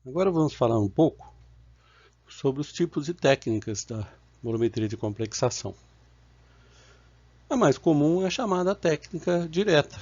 Agora vamos falar um pouco sobre os tipos e técnicas da bolometria de complexação. A mais comum é a chamada técnica direta.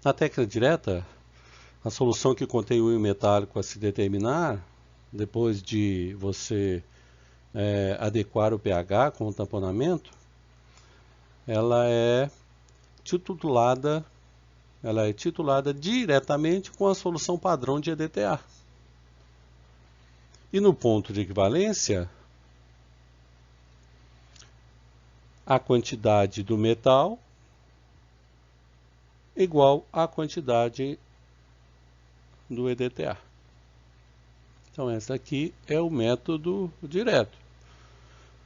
Na técnica direta, a solução que contém o íon metálico a se determinar, depois de você adequar o pH com o tamponamento, ela é titulada diretamente com a solução padrão de EDTA. E no ponto de equivalência, a quantidade do metal igual à quantidade do EDTA. Então, esse aqui é o método direto.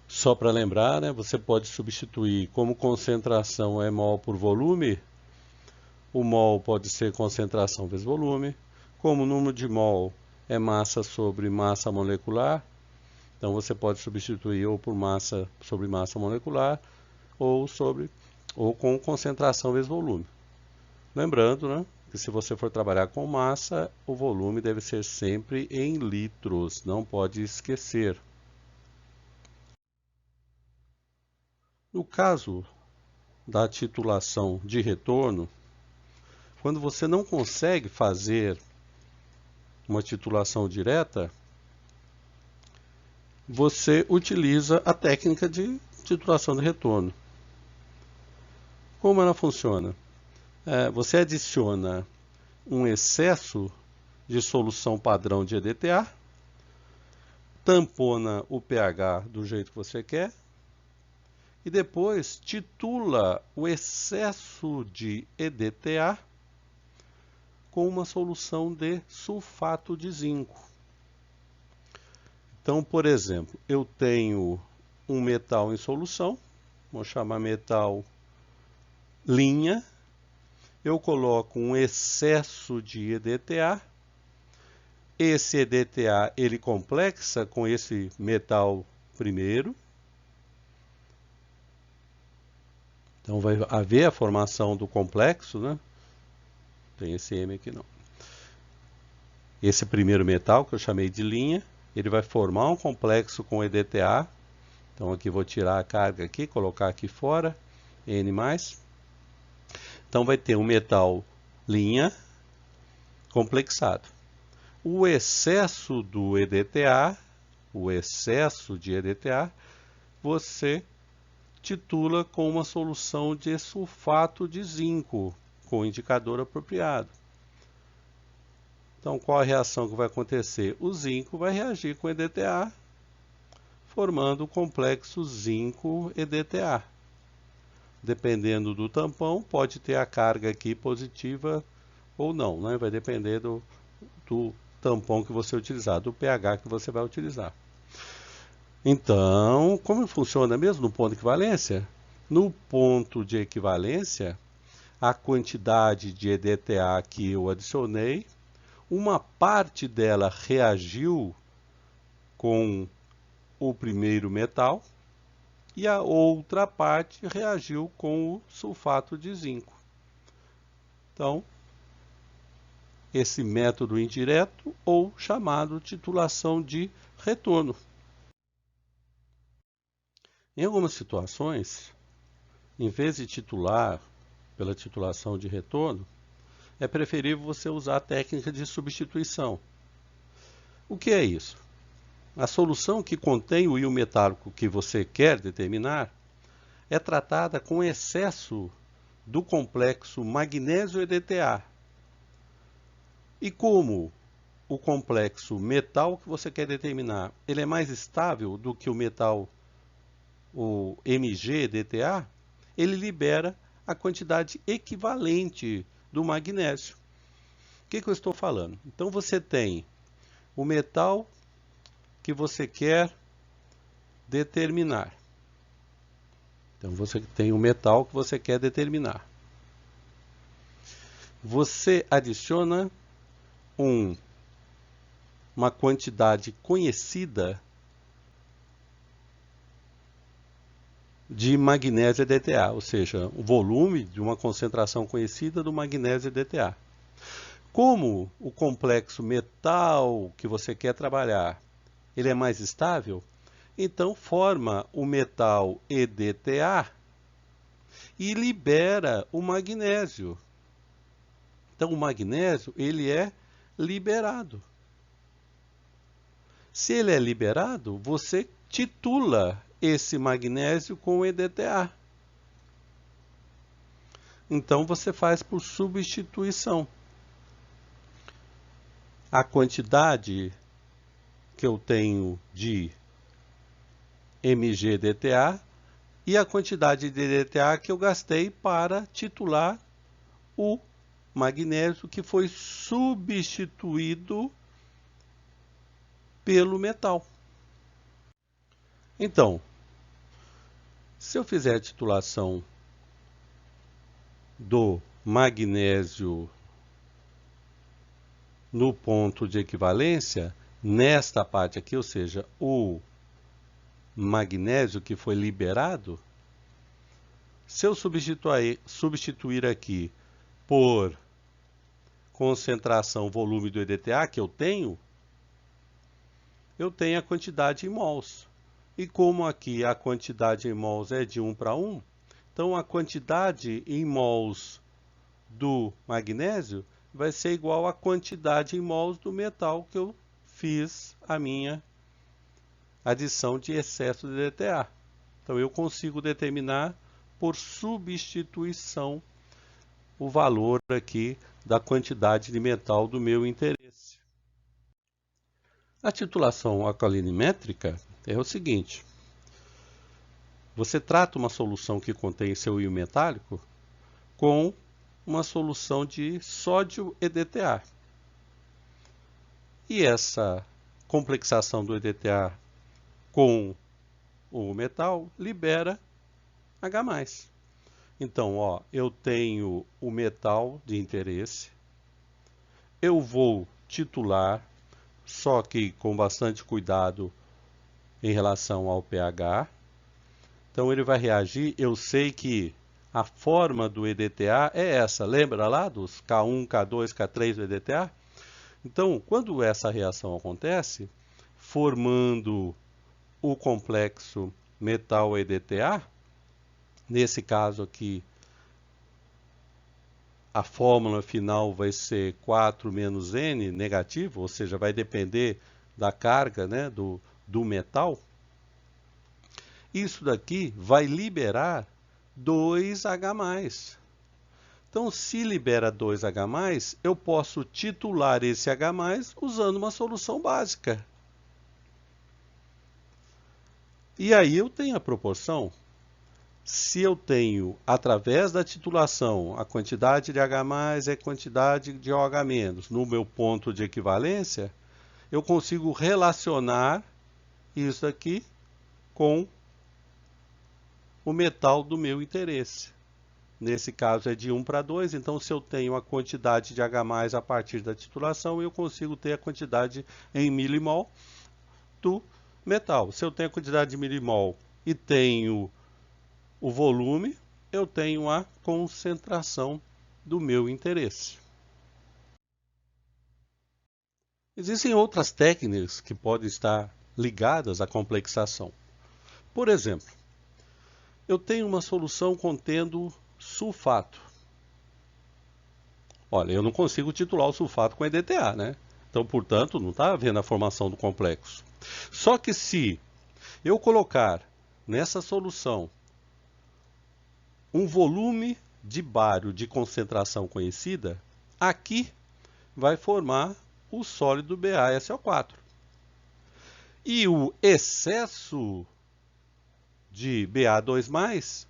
Só para lembrar, você pode substituir como concentração é mol por volume. O mol pode ser concentração vezes volume. Como o número de mol é massa sobre massa molecular, então você pode substituir ou por massa sobre massa molecular ou com concentração vezes volume. Lembrando, que se você for trabalhar com massa, o volume deve ser sempre em litros, não pode esquecer. No caso da titulação de retorno, quando você não consegue fazer uma titulação direta, você utiliza a técnica de titulação de retorno. Como ela funciona? Você adiciona um excesso de solução padrão de EDTA, tampona o pH do jeito que você quer e depois titula o excesso de EDTA com uma solução de sulfato de zinco. Então, por exemplo, eu tenho um metal em solução, vou chamar metal linha, eu coloco um excesso de EDTA, esse EDTA ele complexa com esse metal primeiro, então vai haver a formação do complexo, tem esse M aqui não. Esse primeiro metal que eu chamei de linha, ele vai formar um complexo com EDTA, então aqui vou tirar a carga aqui, colocar aqui fora, N+. Então vai ter um metal linha complexado. O excesso do EDTA, o excesso de EDTA, você titula com uma solução de sulfato de zinco, com o indicador apropriado. Então, qual a reação que vai acontecer? O zinco vai reagir com EDTA, formando o complexo zinco-EDTA. Dependendo do tampão, pode ter a carga aqui positiva ou não, vai depender do tampão que você utilizar, do pH que você vai utilizar. Então, como funciona mesmo no ponto de equivalência? No ponto de equivalência, a quantidade de EDTA que eu adicionei, uma parte dela reagiu com o primeiro metal e a outra parte reagiu com o sulfato de zinco. Então, esse método indireto ou chamado titulação de retorno. Em algumas situações, em vez de titular pela titulação de retorno, é preferível você usar a técnica de substituição. O que é isso? A solução que contém o íon metálico que você quer determinar é tratada com excesso do complexo magnésio-EDTA. E como o complexo metal que você quer determinar, ele é mais estável do que o metal, o Mg-EDTA, ele libera a quantidade equivalente do magnésio. O que eu estou falando? Então você tem o metal que você quer determinar. Então você tem o metal que você quer determinar. Você adiciona uma quantidade conhecida de magnésio EDTA, ou seja, o volume de uma concentração conhecida do magnésio EDTA. Como o complexo metal que você quer trabalhar, ele é mais estável, então forma o metal EDTA e libera o magnésio. Então o magnésio, ele é liberado. Se ele é liberado, você titula esse magnésio com EDTA. Então você faz por substituição. A quantidade que eu tenho de MgDTA e a quantidade de EDTA que eu gastei para titular o magnésio que foi substituído pelo metal. Então, se eu fizer a titulação do magnésio no ponto de equivalência, nesta parte aqui, ou seja, o magnésio que foi liberado, se eu substituir aqui por concentração volume do EDTA que eu tenho a quantidade em mols. E como aqui a quantidade em mols é de 1 para 1, então a quantidade em mols do magnésio vai ser igual à quantidade em mols do metal que eu fiz a minha adição de excesso de EDTA. Então eu consigo determinar por substituição o valor aqui da quantidade de metal do meu interesse. A titulação alcalinimétrica é o seguinte: você trata uma solução que contém seu íon metálico com uma solução de sódio EDTA. E essa complexação do EDTA com o metal libera H+. Então, ó, eu tenho o metal de interesse, eu vou titular, só que com bastante cuidado em relação ao pH. Então ele vai reagir, eu sei que a forma do EDTA é essa, lembra lá dos K1, K2, K3 do EDTA? Então, quando essa reação acontece, formando o complexo metal EDTA, nesse caso aqui, a fórmula final vai ser 4 menos N negativo, ou seja, vai depender da carga, né, do metal. Isso daqui vai liberar 2H+. Então, se libera 2H+, eu posso titular esse H+, usando uma solução básica. E aí eu tenho a proporção. Se eu tenho, através da titulação, a quantidade de H+, é a quantidade de OH- no meu ponto de equivalência, eu consigo relacionar isso aqui com o metal do meu interesse. Nesse caso é de 1 para 2, então se eu tenho a quantidade de H+ a partir da titulação, eu consigo ter a quantidade em milimol do metal. Se eu tenho a quantidade de milimol e tenho o volume, eu tenho a concentração do meu interesse. Existem outras técnicas que podem estar ligadas à complexação. Por exemplo, eu tenho uma solução contendo sulfato. Olha, eu não consigo titular o sulfato com EDTA, né? Então, portanto, não está havendo a formação do complexo. Só que se eu colocar nessa solução um volume de bário de concentração conhecida, aqui vai formar o sólido BaSO4. E o excesso de Ba2+,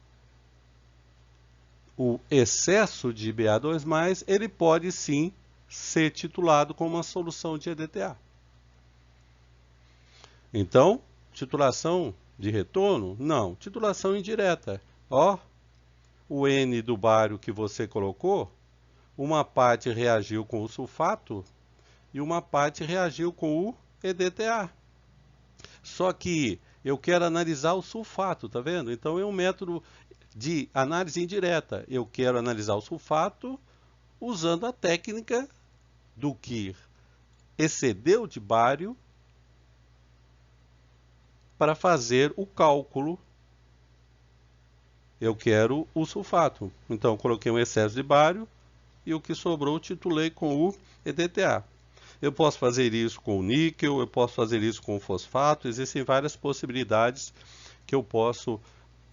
ele pode sim ser titulado como uma solução de EDTA. Então, titulação de retorno? Não, titulação indireta. Ó, o N do bário que você colocou, uma parte reagiu com o sulfato e uma parte reagiu com o EDTA. Só que eu quero analisar o sulfato, tá vendo? Então é um método de análise indireta. Eu quero analisar o sulfato usando a técnica do que excedeu de bário para fazer o cálculo. Eu quero o sulfato. Então, coloquei um excesso de bário e o que sobrou titulei com o EDTA. Eu posso fazer isso com o níquel, eu posso fazer isso com o fosfato. Existem várias possibilidades que eu posso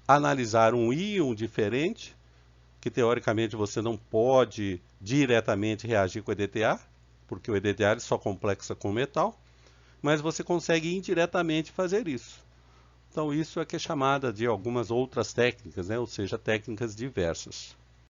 analisar um íon diferente, que teoricamente você não pode diretamente reagir com o EDTA, porque o EDTA ele só complexa com o metal, mas você consegue indiretamente fazer isso. Então isso é que é chamada de algumas outras técnicas, né? Ou seja, técnicas diversas.